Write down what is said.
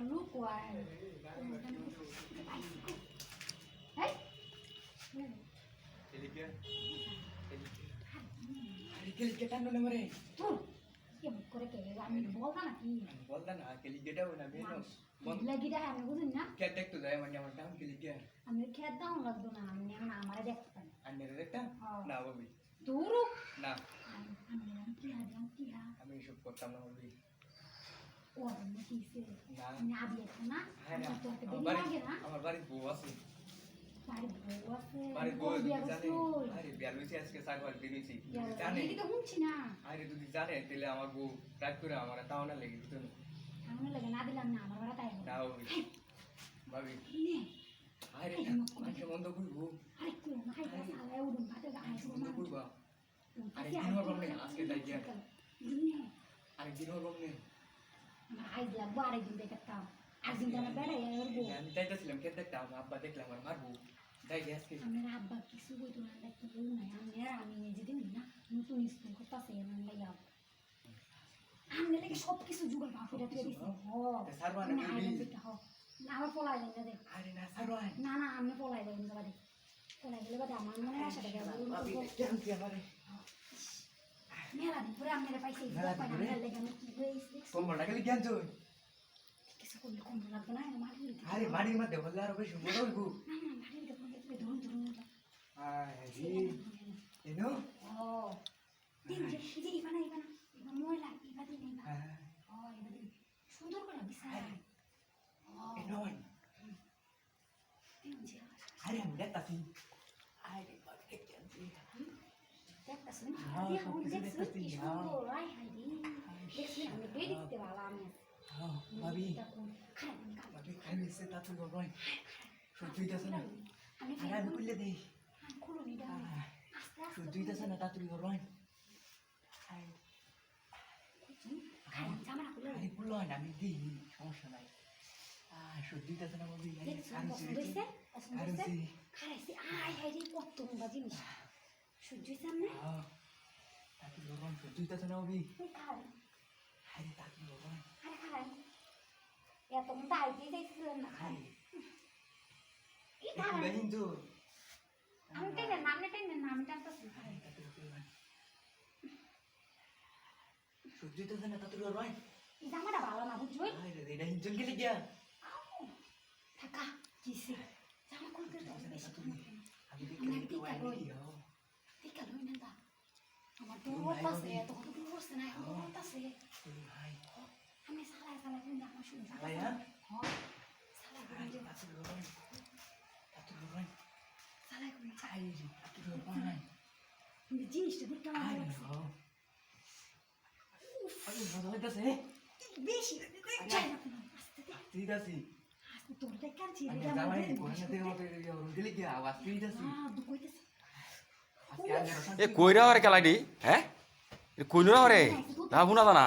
লুকোয় হেই Kelikia. Kelikia টানো না মরে তুই কেমন করে কে আমি বলতা নাকি বলতা না কেলিকিয়াটাও না বেনো বল লাগিটা আমি বুঝিন না কে দেখতে যায় মানে আমার নাম কেলিকিয়া আমি খেত দাও লাগতো না আমি এখন আমারে দেখতে পাই আন্নের দেখতা না বাবি দূরু না আমি জানি কি আমি সব করতাম না বাবি ও আমি কিসে না না দিয়ে না হ্যাঁ না তো তো আমার লাগে না বাড়ি বউ আছে বাড়ি বউ আছে বাড়ি বউ বিয়া জানে করছুই আরে বিয়া লইছি আজকে সাগর দিনইছি জানে জানে কি তো শুনছি না আরে যদি জানে তাহলে আমার বউ রাগ করে আমার তাও না লেগে দিত না আমি লাগে না দিলাম না আমার বাড়া তাই না বাবি বাবি নে আরে মানুষের মন্দ কইবো আরে কি না হাই সালা উড়ুন পাতে গায় মন্দ কইবা আরে দিন হল রমনে আজকে যাই গিয়া আরে দিন হল রমনে আজ লাগবো আরেকদিন দেখাতাম একদিন জানা বেড়াই আসবো আমি যাইতেছিলাম কে দেখতাম আব্বা দেখলাম আর মারবো যাই গিয়ে আজকে আমার আব্বা কিছু বইতো না দেখতে বউ নাই আমি যেদিন না নতুন স্কুল করতেছে আমার লাগে আমি লাগে সব কিছু জুগাড় ভাফিটা তুই দিছি সারবা না না আমার পলাই দেন না দেখ আরে না সারবা না না আমি পলাই দেন বাদে পলাই গেলে বাদে আমার মনে আসা দেখে ভাবি জানতি আমারে মেলা দিন পরে আমি পাইছি লেগে আমি কি হয়েছে তোমার লাগলে জ্ঞান তো কিছু করলে কম লাগবে না মাটির আরে মাটির মধ্যে বললে আর বেশি বড় হইব না না মাটির কাছে ধরুন ধরুন আরে এনো ও দিন যে ইবানা ময়লা ইবাদি নেই না ও ইবাদি সুন্দর করে বিছায় এনো দিন যে আরে আমি দেখতাছি আরে বাবা দেখতাছি দেখতাছি আরে আমি দেখতাছি কি সুন্দর আই হাই দেখছি আমি দেখতে ভালো আমি ভাবি খাই ভাবি খাইলে সে তা তুই রয় সত্যি যাচ্ছে না আরে আমি কইলে দেই খুলো নি দা সত্যি যাচ্ছে না তা তুই রয় খাই জামা খুলো আরে বললো না আমি দিই সমস্যা নাই সত্যি যাচ্ছে না ভাবি খাইছি আই হাই রে কত বাজি না সহ্য সামনে তা তুই রয় সত্যি যাচ্ছে না ভাবি খাই আরে তা তুই রয় আরে খাই এত মতো আইতে চাইছিলেন না খাই এটা হিন্দু আমি টেনে নাম টানতেছি সত্যি যাচ্ছে না তা তুই রয় এই জামাটা ভালো না বুঝছই আরে এটা হিন্দু গেলে গিয়া থাকা কিসে জামা খুলতে বেশি আমি দেখি টিকা লই না দা আমার দৌড় আছে তখন দৌড় আছে না দৌড় আছে আমি সালাই কিন্তু আমার শুনে সালাই হ্যাঁ সালাই আরে আছে রয় তা তুই রয় সালাই করে আরে তা তুই রয় কিন্তু জিনিসটা দেখতে আমার আরে লাগছে আরে মজা হইতাছে বেশি চাই না কোনো আস্তে ঠিক আছে আস্তে তোর দেখা ছিল আমি জামাই কোনে থেকে মতে গেলে কি আওয়াজ পেয়ে যাচ্ছে দুকইতেছে আজকে আর এ কইরা হরে খেলাডি হ্যাঁ এ কইরা হরে না শুনা জানা